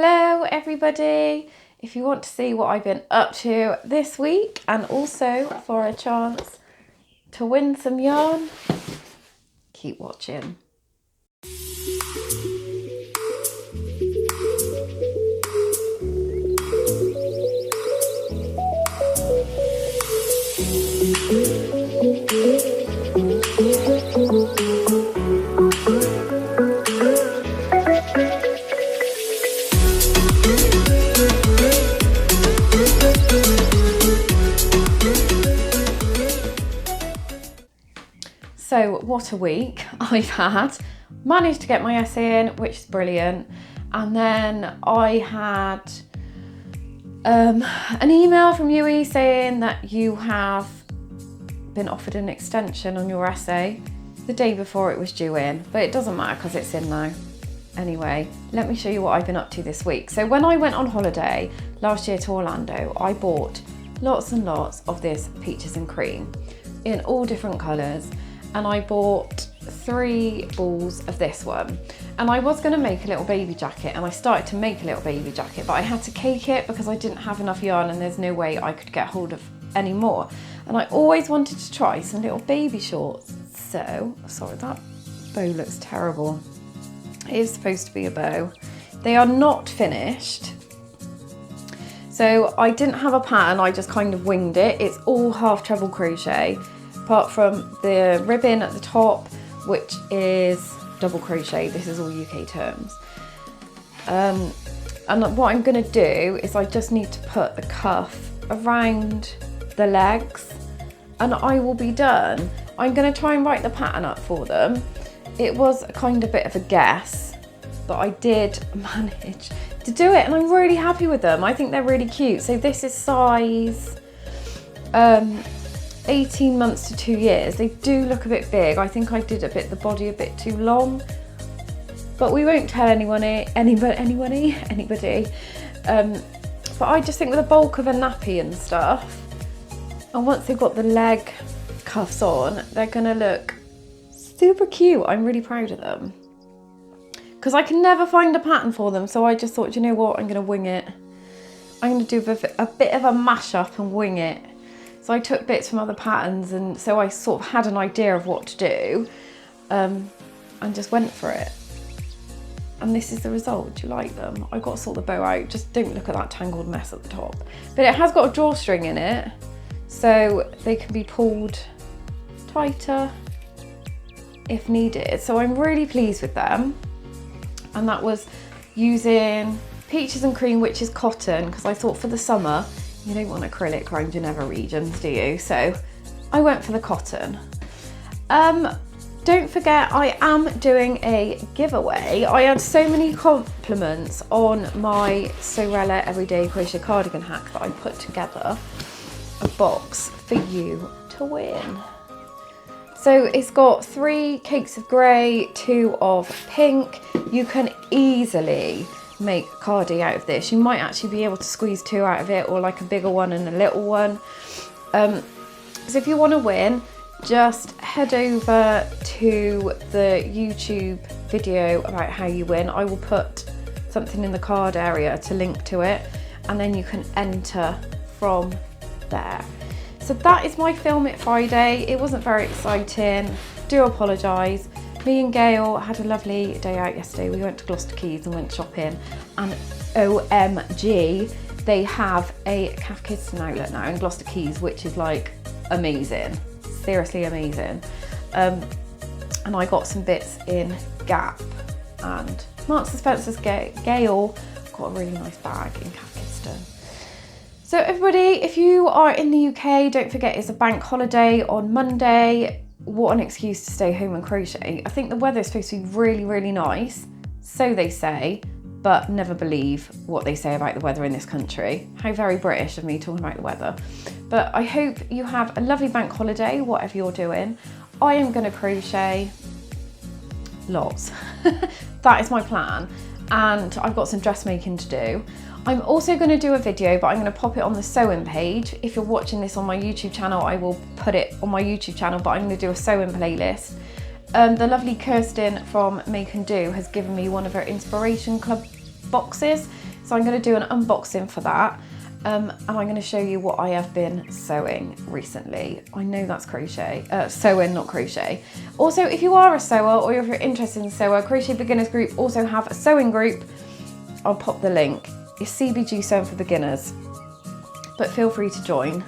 Hello everybody! If you want to see what I've been up to this week and also for a chance to win some yarn, keep watching. So what a week I've had. Managed to get my essay in, which is brilliant. And then I had an email from UE saying that you have been offered an extension on your essay the day before it was due in, but it doesn't matter because it's in now. Anyway, let me show you what I've been up to this week. So when I went on holiday last year to Orlando, I bought lots and lots of this peaches and cream in all different colours. And I bought 3 balls of this one. And I was gonna make a little baby jacket, and I started to make a little baby jacket, but I had to cake it because I didn't have enough yarn and there's no way I could get hold of any more. And I always wanted to try some little baby shorts. So, sorry, that bow looks terrible. It is supposed to be a bow. They are not finished. So I didn't have a pattern, I just kind of winged it. It's all half treble crochet, apart from the ribbon at the top, which is double crochet. This is all UK terms. And what I'm gonna do is I just need to put the cuff around the legs and I will be done. I'm gonna try and write the pattern up for them. It was a kind of bit of a guess, but I did manage to do it and I'm really happy with them. I think they're really cute. So this is size 18 months to 2 years. They do look a bit big. I think I did the body a bit too long, but we won't tell anybody. But I just think with the bulk of a nappy and stuff, and once they've got the leg cuffs on, they're gonna look super cute. I'm really proud of them because I can never find a pattern for them. So I just thought, you know what, I'm gonna wing it. I'm gonna do a bit of a mashup and wing it. So I took bits from other patterns, and so I sort of had an idea of what to do and just went for it. And this is the result. Do you like them? I've got to sort the bow out. Just don't look at that tangled mess at the top. But it has got a drawstring in it, so they can be pulled tighter if needed. So I'm really pleased with them. And that was using peaches and cream, which is cotton, because I thought for the summer, you don't want acrylic around your nether regions, do you? So I went for the cotton. Don't forget, I am doing a giveaway. I had so many compliments on my Sorella Everyday Crochet Cardigan hack that I put together a box for you to win. So it's got 3 cakes of grey, 2 of pink. You can easily make a cardi out of this. You might actually be able to squeeze 2 out of it, or like a bigger one and a little one. So if you want to win, just head over to the YouTube video about how you win. I will put something in the card area to link to it, and then you can enter from there. So that is my Film It Friday. It wasn't very exciting, do apologise. Me and Gail had a lovely day out yesterday. We went to Gloucester Quays and went shopping, and OMG, they have a Calf Kidston outlet now in Gloucester Quays, which is like amazing, seriously amazing. And I got some bits in Gap, and Marks and Spencer's Gail got a really nice bag in Calf Kidston. So everybody, if you are in the UK, don't forget it's a bank holiday on Monday. What an excuse to stay home and crochet. I think the weather is supposed to be really, really nice, so they say, but never believe what they say about the weather in this country. How very British of me talking about the weather. But I hope you have a lovely bank holiday, whatever you're doing. I am gonna crochet lots. That is my plan. And I've got some dressmaking to do. I'm also going to do a video, but I'm going to pop it on the sewing page. If you're watching this on my YouTube channel, I will put it on my YouTube channel, but I'm going to do a sewing playlist. The lovely Kirsten from Make and Do has given me one of her Inspiration Club boxes. So I'm going to do an unboxing for that. And I'm going to show you what I have been sewing recently. I know that's crochet, sewing, not crochet. Also, if you are a sewer or if you're interested in sewer, Crochet Beginners Group also have a sewing group. I'll pop the link. It's CBG Sewing for Beginners, but feel free to join.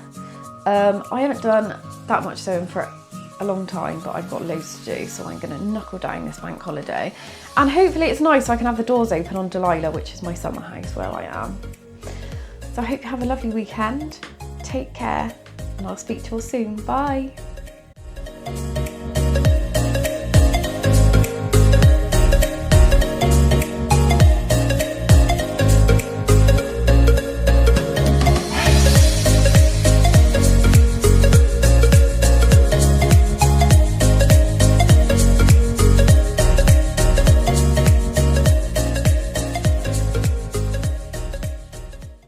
I haven't done that much sewing for a long time, but I've got loads to do, so I'm going to knuckle down this bank holiday. And hopefully it's nice so I can have the doors open on Delilah, which is my summer house where I am. So I hope you have a lovely weekend. Take care, and I'll speak to you all soon. Bye.